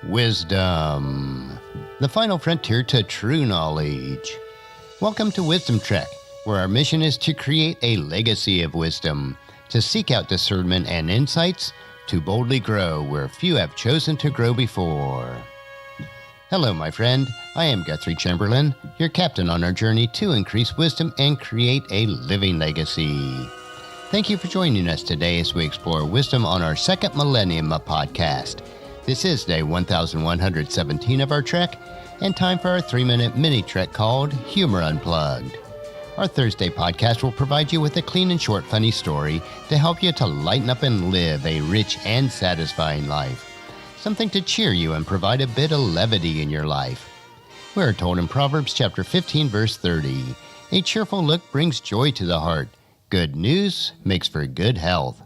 Wisdom, the final frontier to true knowledge. Welcome to Wisdom Trek, where our mission is to create a legacy of wisdom, to seek out discernment and insights, to boldly grow where few have chosen to grow before. Hello, my friend. I am Guthrie Chamberlain, your captain on our journey to increase wisdom and create a living legacy. Thank you for joining us today as we explore wisdom on our second millennium podcast. This is day 1117 of our trek, and time for our 3-minute mini trek called Humor Unplugged. Our Thursday podcast will provide you with a clean and short funny story to help you to lighten up and live a rich and satisfying life. Something to cheer you and provide a bit of levity in your life. We are told in Proverbs chapter 15, verse 30, a cheerful look brings joy to the heart. Good news makes for good health.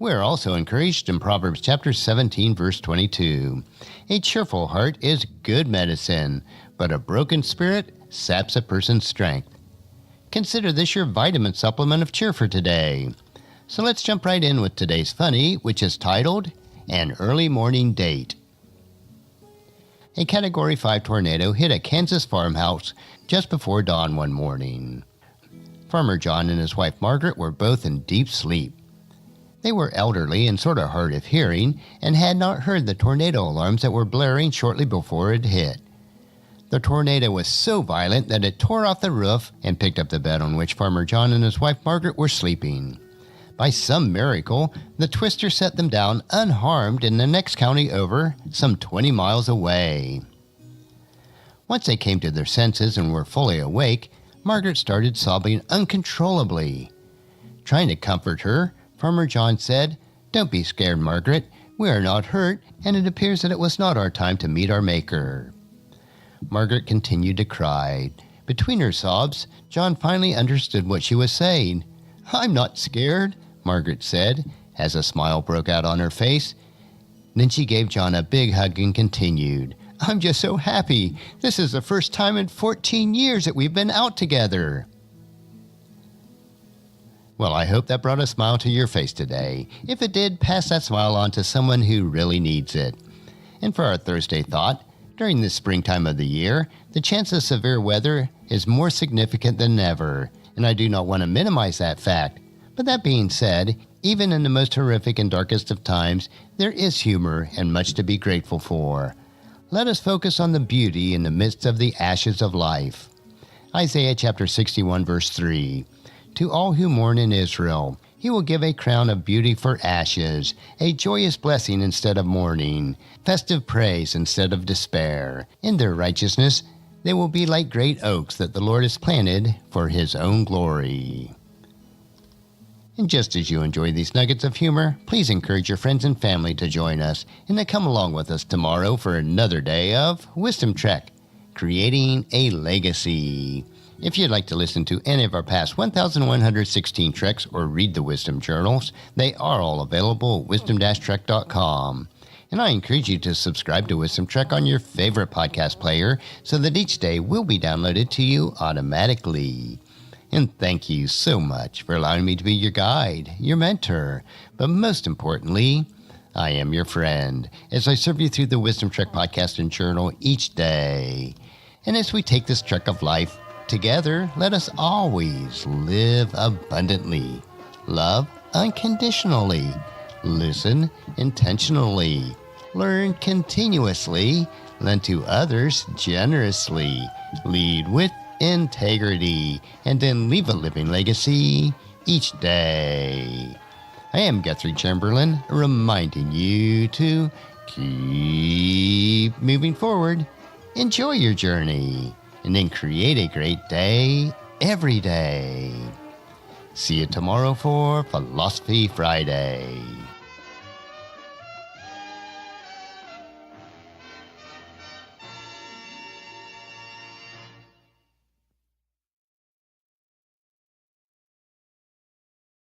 We are also encouraged in Proverbs chapter 17, verse 22. A cheerful heart is good medicine, but a broken spirit saps a person's strength. Consider this your vitamin supplement of cheer for today. So let's jump right in with today's funny, which is titled, An Early Morning Date. A Category 5 tornado hit a Kansas farmhouse just before dawn one morning. Farmer John and his wife Margaret were both in deep sleep. They were elderly and sort of hard of hearing and had not heard the tornado alarms that were blaring shortly before it hit. The tornado was so violent that it tore off the roof and picked up the bed on which Farmer John and his wife Margaret were sleeping. By some miracle, the twister set them down unharmed in the next county over, some 20 miles away. Once they came to their senses and were fully awake, Margaret started sobbing uncontrollably. Trying to comfort her, Farmer John said, "Don't be scared, Margaret. We are not hurt, and it appears that it was not our time to meet our Maker." Margaret continued to cry. Between her sobs, John finally understood what she was saying. "I'm not scared," Margaret said, as a smile broke out on her face. Then she gave John a big hug and continued, "I'm just so happy. This is the first time in 14 years that we've been out together." Well, I hope that brought a smile to your face today. If it did, pass that smile on to someone who really needs it. And for our Thursday thought, during this springtime of the year, the chance of severe weather is more significant than ever, and I do not want to minimize that fact. But that being said, even in the most horrific and darkest of times, there is humor and much to be grateful for. Let us focus on the beauty in the midst of the ashes of life. Isaiah chapter 61, verse 3. To all who mourn in Israel, he will give a crown of beauty for ashes, a joyous blessing instead of mourning, festive praise instead of despair. In their righteousness, they will be like great oaks that the Lord has planted for his own glory. And just as you enjoy these nuggets of humor, please encourage your friends and family to join us and to come along with us tomorrow for another day of Wisdom Trek, creating a legacy. If you'd like to listen to any of our past 1,116 treks or read the Wisdom Journals, they are all available at wisdom-trek.com. And I encourage you to subscribe to Wisdom Trek on your favorite podcast player so that each day will be downloaded to you automatically. And thank you so much for allowing me to be your guide, your mentor, but most importantly, I am your friend as I serve you through the Wisdom Trek podcast and journal each day. And as we take this trek of life together, let us always live abundantly, love unconditionally, listen intentionally, learn continuously, lend to others generously, lead with integrity, and then leave a living legacy each day. I am Guthrie Chamberlain, reminding you to keep moving forward, enjoy your journey, and then create a great day every day. See you tomorrow for Philosophy Friday.